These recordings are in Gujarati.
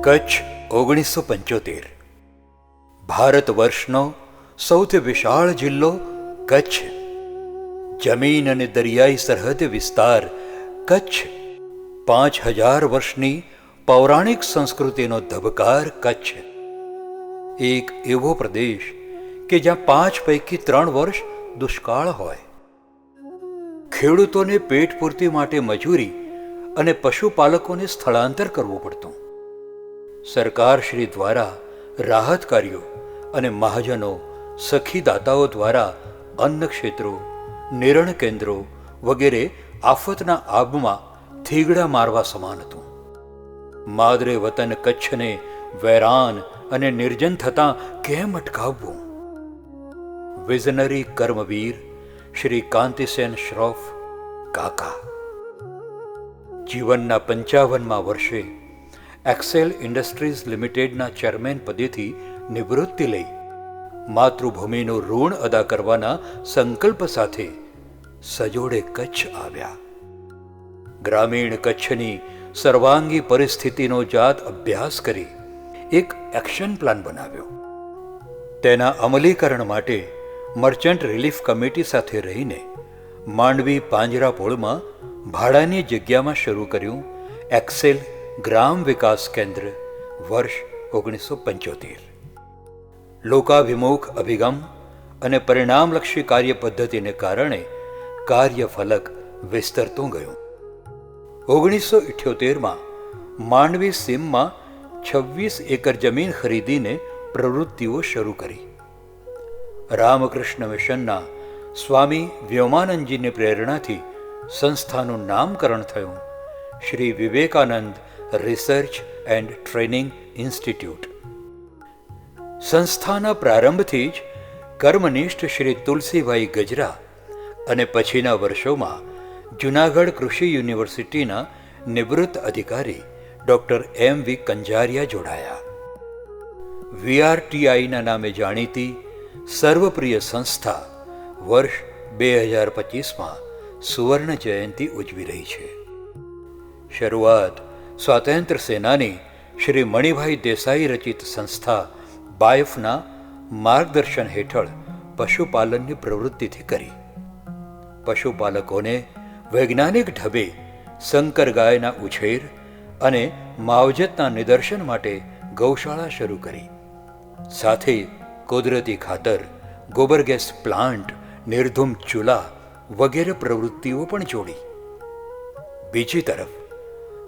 કચ્છ 1975 ભારત વર્ષનો સૌથી વિશાળ જિલ્લો કચ્છ. જમીન અને દરિયાઈ સરહદ વિસ્તાર કચ્છ. 5000 વર્ષની પૌરાણિક સંસ્કૃતિનો ધબકાર કચ્છ. એક એવો પ્રદેશ કે જ્યાં 5 પૈકી 3 વર્ષ દુષ્કાળ હોય. ખેડૂતોને પેટ પૂર્તિ માટે મજૂરી અને પશુપાલકોને સ્થળાંતર કરવું પડતું. સરકારશ્રી દ્વારા રાહત કાર્યો અને મહાજનો સખીદાતાઓ દ્વારા અન્ન ક્ષેત્રો, નિરણ કેન્દ્રો વગેરે આફતના આબમાં થીગડા મારવા સમાન હતું. માદરે વતન કચ્છને વેરાન અને નિર્જન થતાં કેમ અટકાવવું? વિઝનરી કર્મવીર શ્રી કાંતિસેન શ્રોફ કાકા જીવનના 55મા વર્ષે એક્સેલ ઇન્ડસ્ટ્રીઝ લિમિટેડના ચેરમેન પદેથી નિવૃત્તિ લઈ માતૃભૂમિનું ઋણ અદા કરવાના સંકલ્પ સાથે સજોડે કચ્છ આવ્યા. ગ્રામીણ કચ્છની સર્વાંગી પરિસ્થિતિનો જાત અભ્યાસ કરી એક એક્શન પ્લાન બનાવ્યો. તેના અમલીકરણ માટે મર્ચન્ટ રિલીફ કમિટી સાથે રહીને માંડવી પાંજરાપોળમાં ભાડાની જગ્યામાં શરૂ કર્યું એક્સેલ ગ્રામ વિકાસ કેન્દ્ર વર્ષ 1975. લોકાભિમુખ અભિગમ અને પરિણામલક્ષી કાર્ય પદ્ધતિને કારણે કાર્યફલક વિસ્તરતું ગયું. 1978માં માંડવી સીમમાં 26 એકર જમીન ખરીદીને પ્રવૃત્તિઓ શરૂ કરી. રામકૃષ્ણ મિશનના સ્વામી વ્યોમાનંદજીની પ્રેરણાથી સંસ્થાનું નામકરણ થયું Shri Vivekananda research and training institute. સંસ્થાના પ્રારંભથી જ કર્મનિષ્ઠ શ્રી તુલસીભાઈ ગજરા અને પછીના વર્ષોમાં જૂનાગઢ કૃષિ યુનિવર્સિટીના નિવૃત્ત અધિકારી ડૉક્ટર M.V. કંજારિયા જોડાયા. VRTIના નામે જાણીતી સર્વપ્રિય સંસ્થા વર્ષ 2025માં સુવર્ણ જયંતિ ઉજવી રહી છે. શરૂઆત સ્વાતંત્ર્ય સેનાની શ્રી મણિભાઈ દેસાઈ રચિત સંસ્થા બાયફના માર્ગદર્શન હેઠળ પશુપાલનની પ્રવૃત્તિથી કરી. પશુપાલકોને વૈજ્ઞાનિક ઢબે સંકર ગાયના ઉછેર અને માવજતના નિદર્શન માટે ગૌશાળા શરૂ કરી. સાથે કુદરતી ખાતર, ગોબર ગેસ પ્લાન્ટ, નિર્ધૂમ ચૂલા વગેરે પ્રવૃત્તિઓ પણ જોડી. બીજી તરફ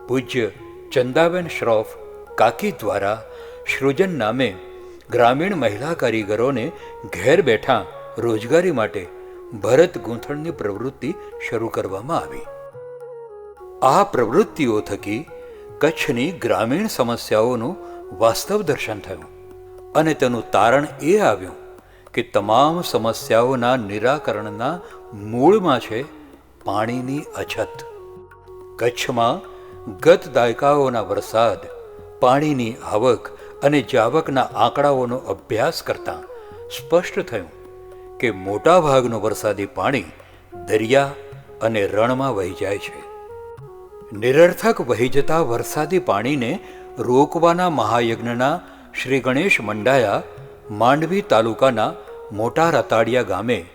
પૂજ્ય ચંદાબેન શ્રોફ કાકી દ્વારા સૃજન નામે ગ્રામીણ મહિલા કારીગરોને ઘેર બેઠા રોજગારી માટે ભરત ગૂંથણની પ્રવૃત્તિ શરૂ કરવામાં આવી. આ પ્રવૃત્તિઓ થકી કચ્છની ગ્રામીણ સમસ્યાઓનું વાસ્તવ દર્શન થયું અને તેનું તારણ એ આવ્યું કે તમામ સમસ્યાઓના નિરાકરણના મૂળમાં છે પાણીની અછત. કચ્છમાં ગત દાયકાઓના વરસાદ, પાણીની આવક અને જાવકના આંકડાઓનો અભ્યાસ કરતાં સ્પષ્ટ થયું કે મોટાભાગનું વરસાદી પાણી દરિયા અને રણમાં વહી જાય છે. નિરર્થક વહી જતા વરસાદી પાણીને રોકવાના મહાયજ્ઞના શ્રી ગણેશ મંડાયા માંડવી તાલુકાના મોટા રતાડિયા ગામે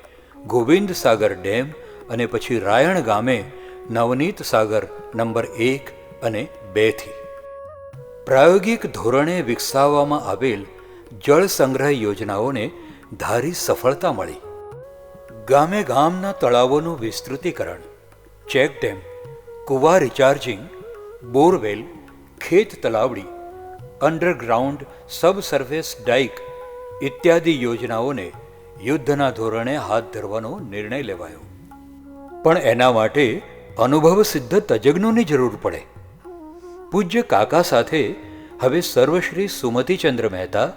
ગોવિંદ સાગર ડેમ અને પછી રાયણ ગામે નવનીત સાગર નંબર 1 અને 2થી પ્રાયોગિક ધોરણે વિકસાવવામાં આવેલ જળ સંગ્રહ યોજનાઓને ધારી સફળતા મળી. ગામે ગામના તળાવોનું વિસ્તૃતીકરણ, ચેકડેમ, કુવા રિચાર્જિંગ, બોરવેલ, ખેત તલાવડી, અંડરગ્રાઉન્ડ સબસર્ફેસ ડાઇક ઇત્યાદિ યોજનાઓને યુદ્ધના ધોરણે હાથ ધરવાનો નિર્ણય લેવાયો. પણ એના માટે અનુભવ સિદ્ધ તજજ્ઞોની જરૂર પડે. પૂજ્ય કાકા સાથે હવે સર્વશ્રી સુમતિચંદ્ર મહેતા,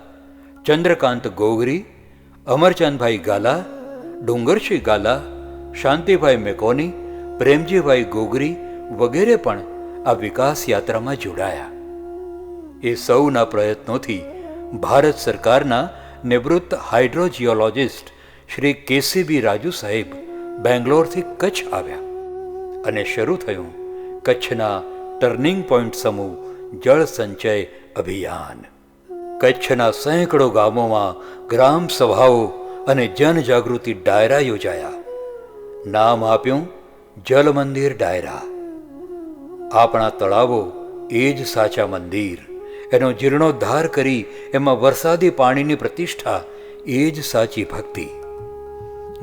ચંદ્રકાંત ગોગરી, અમરચંદભાઈ ગાલા, ડુંગરસિંહ ગાલા, શાંતિભાઈ મેકોની, પ્રેમજીભાઈ ગોગરી વગેરે પણ આ વિકાસ યાત્રામાં જોડાયા. એ સૌના પ્રયત્નોથી ભારત સરકારના નિવૃત્ત હાઇડ્રોજિયોલોજિસ્ટ શ્રી KCB રાજુ સાહેબ બેંગ્લોરથી કચ્છ આવ્યા અને શરૂ થયું કચ્છના ટર્નિંગ પોઈન્ટ સમૂહ જળ સંચય અભિયાન. કચ્છના સેંકડો ગામોમાં ગ્રામ સભાઓ અને જનજાગૃતિ ડાયરા યોજાયા. નામ આપ્યું જલ મંદિર ડાયરા. આપણા તળાવો એ જ સાચા મંદિર. એનો જીર્ણોદ્ધાર કરી એમાં વરસાદી પાણીની પ્રતિષ્ઠા એ જ સાચી ભક્તિ.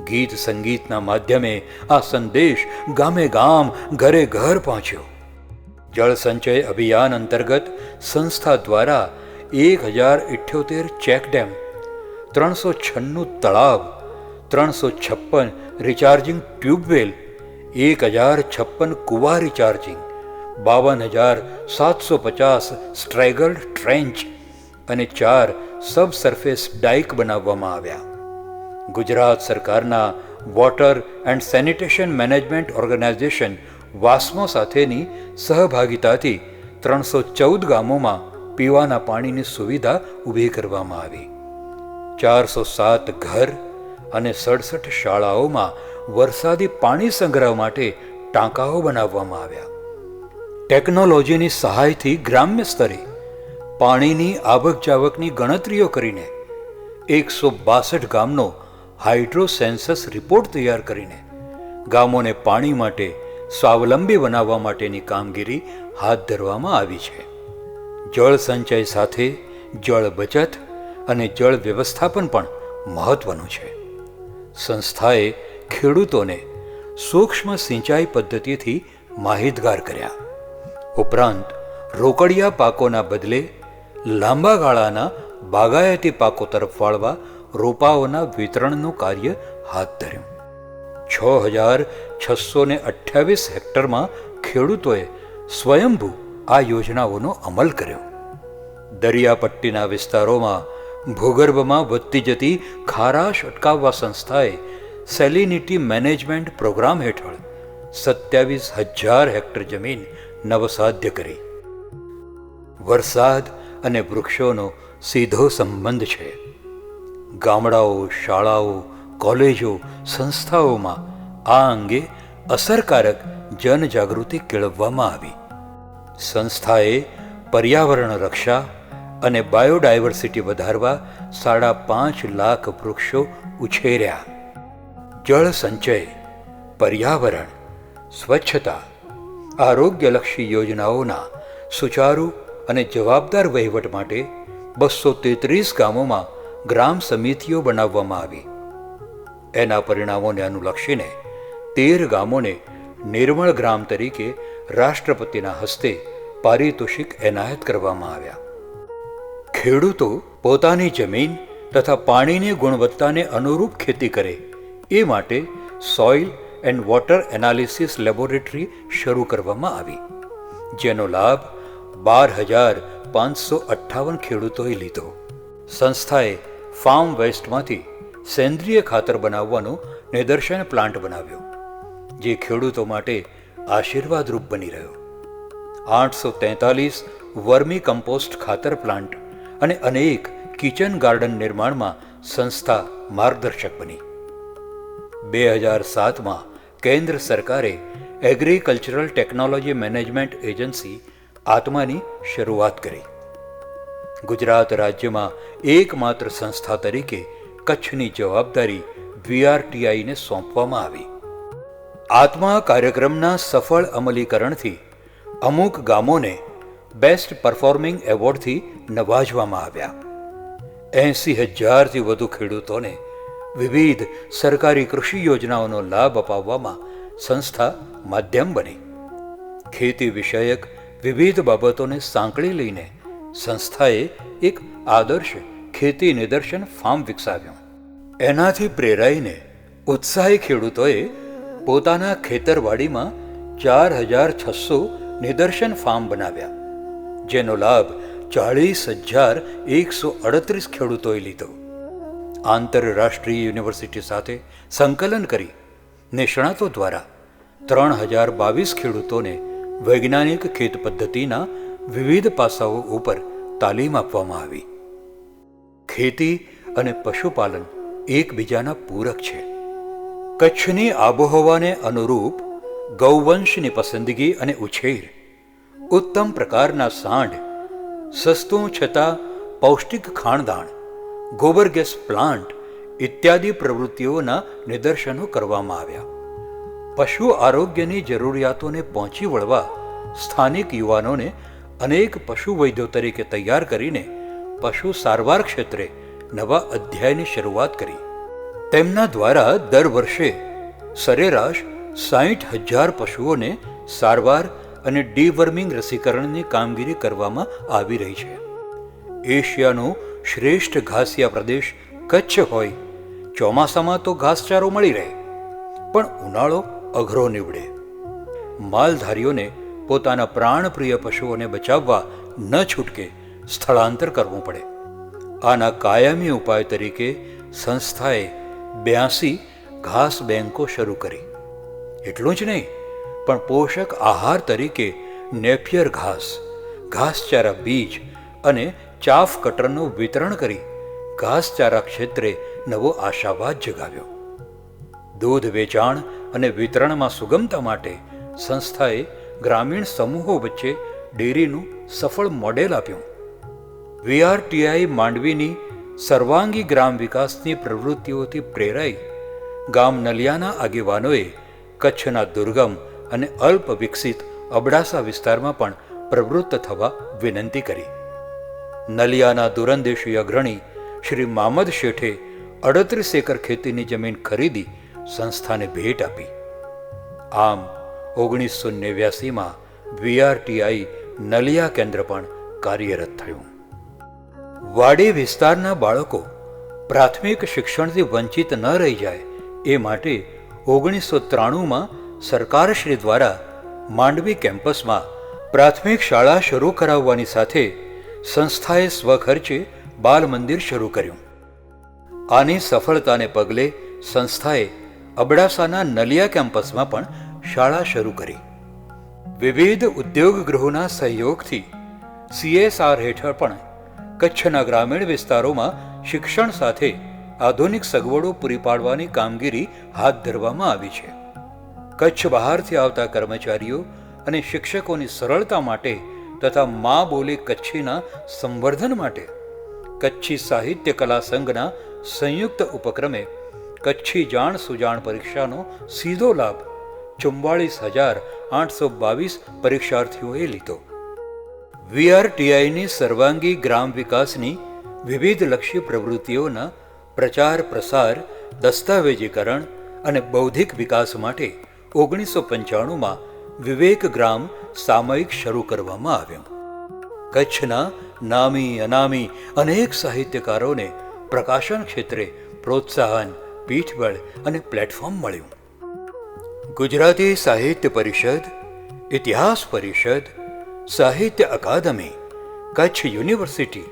ગીત સંગીતના માધ્યમે આ સંદેશ ગામે ગામ ઘરે ઘર પહોંચ્યો. જળ સંચય અભિયાન અંતર્ગત સંસ્થા દ્વારા 1078 ચેકડેમ, 396 તળાવ, 356 રિચાર્જિંગ ટ્યુબવેલ, 1056 કુવા રિચાર્જિંગ, 52,750 સ્ટ્રેગલ્ડ ટ્રેન્ચ અને 4 સબસર્ફેસ ડાઇક બનાવવામાં આવ્યા. ગુજરાત સરકારના water and sanitation management organisation વાસ્મો સાથેની સહભાગિતાથી 314 ગામોમાં પીવાના પાણીની સુવિધા ઊભી કરવામાં આવી. 407 ઘર અને 67 શાળાઓમાં વરસાદી પાણી સંગ્રહ માટે ટાંકાઓ બનાવવામાં આવ્યા. ટેકનોલોજીની સહાયથી ગ્રામ્ય સ્તરે પાણીની આવક જાવકની ગણતરીઓ કરીને 162 ગામનો હાઇડ્રો સેન્સસ રિપોર્ટ તૈયાર કરીને ગામોને પાણી માટે સ્વાવલંબી બનાવવા માટેની કામગીરી હાથ ધરવામાં આવી છે. જળ સંચય સાથે જળ બચત અને જળ વ્યવસ્થાપન પણ મહત્વનું છે. સંસ્થાએ ખેડૂતોને સૂક્ષ્મ સિંચાઈ પદ્ધતિથી માહિતગાર કર્યા. ઉપરાંત રોકડિયા પાકોના બદલે લાંબા ગાળાના બાગાયતી પાકો તરફ વાળવા રોપાઓના વિતરણનું કાર્ય હાથ ધર્યું. 6,628 હેક્ટરમાં ખેડૂતોએ સ્વયંભૂ આ યોજનાઓનો અમલ કર્યો. દરિયાપટ્ટીના વિસ્તારોમાં ભૂગર્ભમાં વધતી જતી ખારાશ અટકાવવા સંસ્થાએ સેલિનિટી મેનેજમેન્ટ પ્રોગ્રામ હેઠળ 27,000 હેક્ટર જમીન નવસાધ્ય કરી. વરસાદ અને વૃક્ષોનો સીધો સંબંધ છે. ગામડાઓ, શાળાઓ, કોલેજો, સંસ્થાઓમાં આ અંગે અસરકારક જનજાગૃતિ કેળવવામાં આવી. સંસ્થાએ પર્યાવરણ રક્ષા અને બાયોડાયવર્સિટી વધારવા 5.5 લાખ વૃક્ષો ઉછેર્યા. જળ સંચય, પર્યાવરણ, સ્વચ્છતા, આરોગ્યલક્ષી યોજનાઓના સુચારુ અને જવાબદાર વહીવટ માટે 233 ગામોમાં ગ્રામ સમિતિઓ બનાવવામાં આવી. એના પરિણામોને અનુલક્ષીને 13 ગામોને નિર્મળ ગ્રામ તરીકે રાષ્ટ્રપતિના હસ્તે પારિતોષિક એનાયત કરવામાં આવ્યા. ખેડૂતો પોતાની જમીન તથા પાણીની ગુણવત્તાને અનુરૂપ ખેતી કરે એ માટે soil and water analysis laboratory શરૂ કરવામાં આવી, જેનો લાભ 12,558 ખેડૂતોએ લીધો. સંસ્થાએ ફાર્મ વેસ્ટમાંથી સેન્દ્રિય ખાતર બનાવવાનો નિદર્શન પ્લાન્ટ બનાવ્યો, જે ખેડૂતો માટે આશીર્વાદરૂપ બની રહ્યો. 843 વર્મી કમ્પોસ્ટ ખાતર પ્લાન્ટ અને અનેક કિચન ગાર્ડન નિર્માણમાં સંસ્થા માર્ગદર્શક બની. 2007માં કેન્દ્ર સરકારે એગ્રીકલ્ચરલ ટેકનોલોજી મેનેજમેન્ટ એજન્સી આત્માની શરૂઆત કરી. ગુજરાત રાજ્યમાં એકમાત્ર સંસ્થા તરીકે કચ્છની જવાબદારી VRTIને સોંપવામાં આવી. આત્મા કાર્યક્રમના સફળ અમલીકરણથી અમુક ગામોને બેસ્ટ પરફોર્મિંગ એવોર્ડથી નવાજવામાં આવ્યા. 80,000થી વધુ ખેડૂતોને વિવિધ સરકારી કૃષિ યોજનાઓનો લાભ અપાવવામાં સંસ્થા માધ્યમ બની. ખેતી વિષયક વિવિધ બાબતોને સાંકળી લઈને સંસ્થાએ એક આદર્શ ખેતી નિદર્શન ફાર્મ વિકસાવ્યું. એનાથી પ્રેરાઈને ઉત્સાહી ખેડૂતોએ પોતાના ખેતરવાડીમાં 4,600 નિદર્શન ફાર્મ બનાવ્યા, જેનો લાભ 40,138 ખેડૂતોએ લીધો. આંતરરાષ્ટ્રીય યુનિવર્સિટી સાથે સંકલન કરી નિષ્ણાતો દ્વારા 3,022 ખેડૂતોને વૈજ્ઞાનિક ખેત પદ્ધતિના વિવિધ પાસાઓ ઉપર તાલીમ આપવામાં આવી. ખેતી અને પશુપાલન એકબીજાના પૂરક છે. કચ્છની આબોહવાને અનુરૂપ ગૌવંશની પસંદગી અને ઉછેર, ઉત્તમ પ્રકારના સાંઢ સસ્તું છતાં પૌષ્ટિક ખાણદાણ, ગોબર ગેસ પ્લાન્ટ ઇત્યાદિ પ્રવૃત્તિઓના નિદર્શનો કરવામાં આવ્યા. પશુ આરોગ્યની જરૂરિયાતોને પહોંચી વળવા સ્થાનિક યુવાનોને અનેક પશુ વૈદ્યો તરીકે તૈયાર કરીને પશુ સારવાર ક્ષેત્રે નવા અધ્યાયની શરૂઆત કરી. તેમના દ્વારા દર વર્ષે સરેરાશ 60,000 પશુઓને સારવાર અને ડીવર્મિંગ રસીકરણની કામગીરી કરવામાં આવી રહી છે. એશિયાનો શ્રેષ્ઠ ઘાસિયા પ્રદેશ કચ્છ હોય, ચોમાસામાં તો ઘાસચારો મળી રહે, પણ ઉનાળો અઘરો નીવડે. માલધારીઓને પોતાના પ્રાણપ્રિય પશુઓને બચાવવા ન છૂટકે સ્થળાંતર કરવું પડે. આના કાયમી ઉપાય તરીકે સંસ્થાએ 82 ઘાસ બેંકો શરૂ કરી. એટલું જ નહીં, પણ પોષક આહાર તરીકે નેપિયર ઘાસ, ઘાસચારા બીજ અને ચાફ કટરનું વિતરણ કરી ઘાસચારા ક્ષેત્રે નવો આશાવાદ જગાવ્યો. દૂધ વેચાણ અને વિતરણમાં સુગમતા માટે સંસ્થાએ ગ્રામીણ સમૂહો વચ્ચે ડેરીનું સફળ મોડેલ આપ્યું. VRTI માંડવીની સર્વાંગી ગ્રામ વિકાસની પ્રવૃત્તિઓથી પ્રેરાઈ ગામ નલિયાના આગેવાનોએ કચ્છના દુર્ગમ અને અલ્પ વિકસિત અબડાસા વિસ્તારમાં પણ પ્રવૃત્ત થવા વિનંતી કરી. નલિયાના દૂરંદેશી અગ્રણી શ્રી મામદ શેઠે 38 એકર ખેતીની જમીન ખરીદી સંસ્થાને ભેટ આપી. આમ 1989માં VRTI નલિયા કેન્દ્ર પણ કાર્યરત થયું. વાડી વિસ્તારના બાળકો પ્રાથમિક શિક્ષણથી વંચિત ન રહી જાય એ માટે 1993માં સરકારશ્રી દ્વારા માંડવી કેમ્પસમાં પ્રાથમિક શાળા શરૂ કરાવવાની સાથે સંસ્થાએ સ્વખર્ચે બાલ મંદિર શરૂ કર્યું. આની સફળતાને પગલે સંસ્થાએ અબડાસાના નલિયા કેમ્પસમાં પણ શાળા શરૂ કરી. વિવિધ ઉદ્યોગ ગૃહોના સહયોગથી CSR હેઠળ પણ કચ્છના ગ્રામીણ વિસ્તારોમાં શિક્ષણ સાથે આધુનિક સગવડો પૂરી પાડવાની કામગીરી હાથ ધરવામાં આવી છે. કચ્છ બહારથી આવતા કર્મચારીઓ અને શિક્ષકોની સરળતા માટે તથા મા બોલી કચ્છીના સંવર્ધન માટે કચ્છી સાહિત્ય કલા સંઘના સંયુક્ત ઉપક્રમે કચ્છી જાણ સુજાણ પરીક્ષાનો સીધો લાભ 44,822 પરીક્ષાર્થીઓએ લીધો. VRTIની સર્વાંગી ગ્રામ વિકાસની વિવિધલક્ષી પ્રવૃત્તિઓના પ્રચાર પ્રસાર, દસ્તાવેજીકરણ અને બૌદ્ધિક વિકાસ માટે 1995માં વિવેક ગ્રામ સામયિક શરૂ કરવામાં આવ્યું. કચ્છના નામી અનામી અનેક સાહિત્યકારોને પ્રકાશન ક્ષેત્રે પ્રોત્સાહન, પીઠબળ અને પ્લેટફોર્મ મળ્યું. ગુજરાતી સાહિત્ય પરિષદ, ઇતિહાસ પરિષદ, સાહિત્ય અકાદમી, કચ્છ યુનિવર્સિટી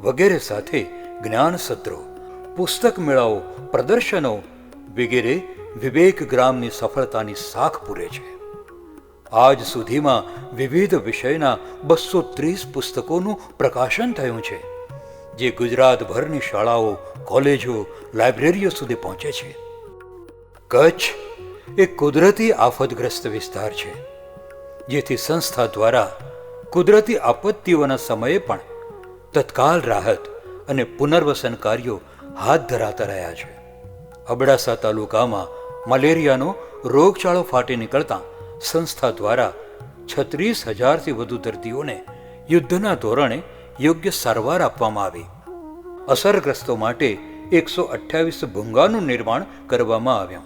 વગેરે સાથે જ્ઞાન સત્રો, પુસ્તક મેળાઓ, પ્રદર્શનો વગેરે વિવેક ગ્રામની સફળતાની સાખ પૂરે છે. આજ સુધીમાં વિવિધ વિષયના 230 પુસ્તકોનું પ્રકાશન થયું છે, જે ગુજરાતભરની શાળાઓ, કોલેજો, લાઇબ્રેરીઓ સુધી પહોંચે છે. કચ્છ એક કુદરતી આફતગ્રસ્ત વિસ્તાર છે, જેથી સંસ્થા દ્વારા કુદરતી આપત્તિઓના સમયે પણ તત્કાલ રાહત અને પુનર્વસન કાર્યો હાથ ધરાતા રહ્યા છે. અબડાસા તાલુકામાં મલેરિયાનો રોગચાળો ફાટી નીકળતા સંસ્થા દ્વારા 36,000થી વધુ દર્દીઓને યુદ્ધના ધોરણે યોગ્ય સારવાર આપવામાં આવી. અસરગ્રસ્તો માટે 128 ભૂંગાનું નિર્માણ કરવામાં આવ્યું.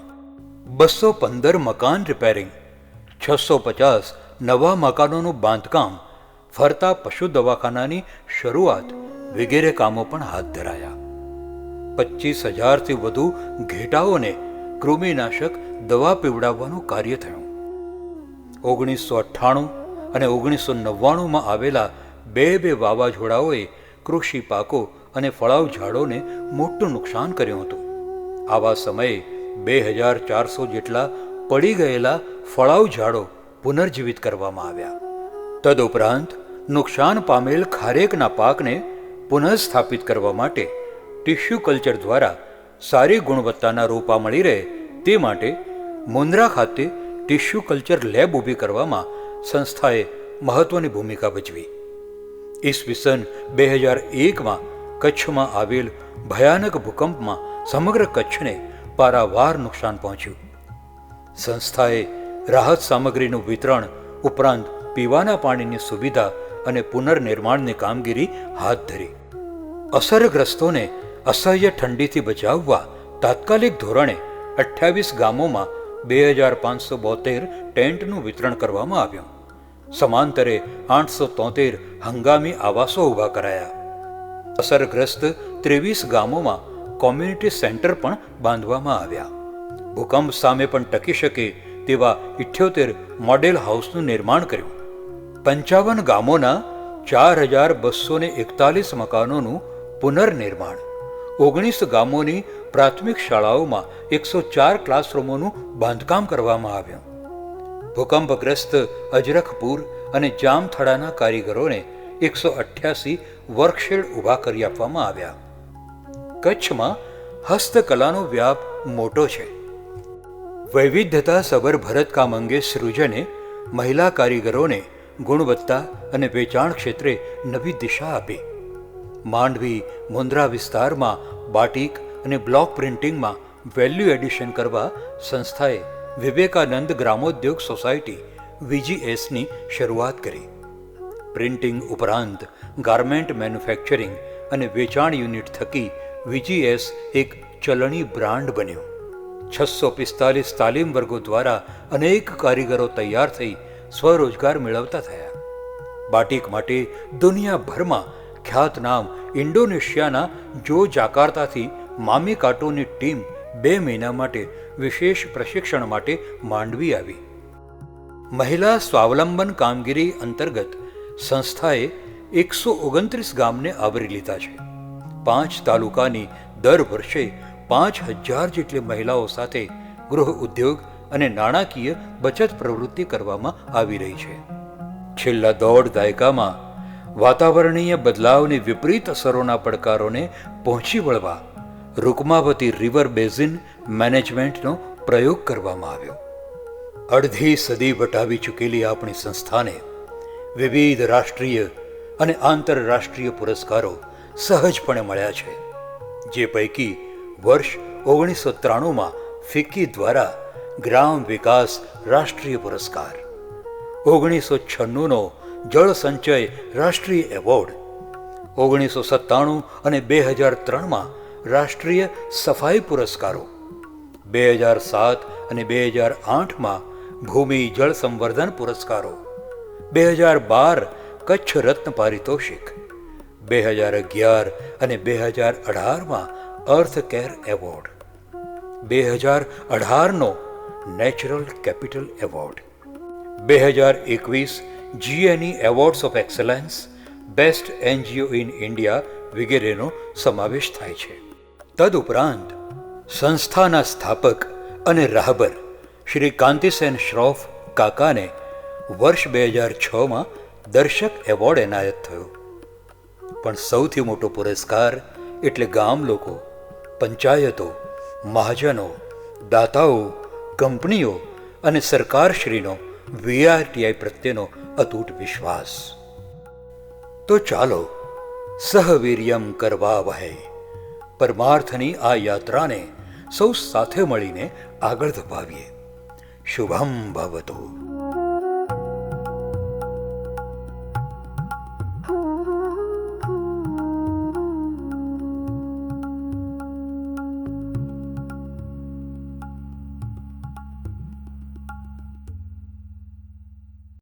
215 મકાન રિપેરિંગ, 650 નવા મકાનોનું બાંધકામ, ફરતા પશુ દવાખાનાની શરૂઆત વગેરે કામો પણ હાથ ધરાયા. 25,000થી વધુ ઘેટાઓને કૃમિનાશક દવા પીવડાવવાનું કાર્ય થયું. 1998 અને 1999માં આવેલા બે વાવાઝોડાઓએ કૃષિ પાકો અને ફળાઉ ઝાડોને મોટું નુકસાન કર્યું હતું. આવા સમયે 2,400 જેટલા પડી ગયેલા ફળાઉ ઝાડો પુનર્જીવિત કરવામાં આવ્યા. તદુપરાંત નુકસાન પામેલ ખારેકના પાકને પુનઃસ્થાપિત કરવા માટે ટિશ્યુ કલ્ચર દ્વારા સારી ગુણવત્તાના રોપા મળી રહે તે માટે મુન્દ્રા ખાતે ટિશ્યુ કલ્ચર લેબ ઊભી કરવામાં સંસ્થાએ મહત્વની ભૂમિકા ભજવી. ઈસવીસન 2001માં કચ્છમાં આવેલ ભયાનક ભૂકંપમાં સમગ્ર કચ્છને પારાવાર નુકસાન પહોંચ્યું. સંસ્થાએ રાહત સામગ્રીનું વિતરણ ઉપરાંત પીવાના પાણીની સુવિધા અને પુનર્નિર્માણની કામગીરી હાથ ધરી. અસરગ્રસ્તોને અસહ્ય ઠંડીથી બચાવવા તાત્કાલિક ધોરણે 28 ગામોમાં 2572 ટેન્ટનું વિતરણ કરવામાં આવ્યું. સમાંતરે 873 હંગામી આવાસો ઊભા કરાયા. અસરગ્રસ્ત 23 ગામોમાં કોમ્યુનિટી સેન્ટર પણ બાંધવામાં આવ્યા. ભૂકંપ સામે પણ ટકી શકે તેવા 78 મોડેલ હાઉસનું નિર્માણ કર્યું. 55 ગામોના 4241 મકાનોનું પુનર્નિર્માણ, 19 ગામોની પ્રાથમિક શાળાઓમાં 104 ક્લાસરૂમોનું બાંધકામ કરવામાં આવ્યું. ભૂકંપગ્રસ્ત અજરખપુર અને જામથડાના કારીગરોને 188 વર્કશેડ ઊભા કરી આપવામાં આવ્યા. કચ્છમાં હસ્તકલાનો વ્યાપ મોટો છે. વૈવિધ્યતા સભર ભરતકામ અંગે સૃજને મહિલા કારીગરોને ગુણવત્તા અને વેચાણ ક્ષેત્રે નવી દિશા આપી. માંડવી મુન્દ્રા વિસ્તારમાં બાટિક અને બ્લોક પ્રિન્ટિંગમાં વેલ્યુ એડિશન કરવા સંસ્થાએ વિવેકાનંદ ગ્રામોદ્યોગ સોસાયટી VGSની શરૂઆત કરી. પ્રિન્ટિંગ ઉપરાંત ગાર્મેન્ટ મેન્યુફેક્ચરિંગ અને વેચાણ યુનિટ થકી VGS એક ચલણી બ્રાન્ડ બન્યું. 645 તાલીમ વર્ગો દ્વારા અનેક કારીગરો તૈયાર થઈ સ્વરોજગાર મેળવતા થયા. બાટિક માટે દુનિયાભરમાં ખ્યાતનામ ઇન્ડોનેશિયાના જો જાકાર્તાથી મામી કાટોની ટીમ 2 મહિના માટે વિશેષ પ્રશિક્ષણ માટે માંડવી આવી. મહિલા સ્વાવલંબન કામગીરી અંતર્ગત સંસ્થાએ 129 ગામને આવરી લીધા છે. 5 તાલુકાની દર વર્ષે 5000 જેટલી મહિલાઓ સાથે ગૃહ ઉદ્યોગ અને નાણાકીય બચત પ્રવૃત્તિ કરવામાં આવી રહી છે. છેલ્લા 1.5 દાયકામાં વાતાવરણીય બદલાવની વિપરીત અસરોના પડકારોને પહોંચી વળવા રૂકમાવતી રિવર બેઝિન મેનેજમેન્ટનો પ્રયોગ કરવામાં આવ્યો. અડધી સદી વટાવી ચૂકેલી આપણી સંસ્થાને વિવિધ રાષ્ટ્રીય અને આંતરરાષ્ટ્રીય પુરસ્કારો સહજપણે મળ્યા છે. જે પૈકી વર્ષ 1993માં ફિક્કી દ્વારા ગ્રામ વિકાસ રાષ્ટ્રીય પુરસ્કાર, 1996નો જળ સંચય રાષ્ટ્રીય એવોર્ડ, 1997 અને 2003માં રાષ્ટ્રીય સફાઈ પુરસ્કારો, 2007 અને 2008માં ભૂમિ જળ સંવર્ધન પુરસ્કારો, 2012 કચ્છ રત્ન પારિતોષિક, 2011 અને 2018માં અર્થ કેર એવોર્ડ, 2018નો natural capital award, 2021 GNE awards of excellence, best NGO in India વગેરેનો સમાવેશ થાય છે. તદુપરાંત સંસ્થાના સ્થાપક અને રાહબર શ્રી કાંતિસેન શ્રોફ કાકાને વર્ષ 2006માં દર્શક એવોર્ડ એનાયત થયો. પણ સૌથી મોટો પુરસ્કાર એટલે ગામ લોકો, પંચાયતો, મહાજનો, દાતાઓ, કંપનીઓ અને સરકારશ્રીનો VRTI પ્રત્યેનો અતૂટ વિશ્વાસ. તો ચાલો સહવીર્યમ કરવા વહે પરમાર્થની આ યાત્રાને સૌ સાથે મળીને આગળ ધપાવીએ. શુભમ ભવતુ.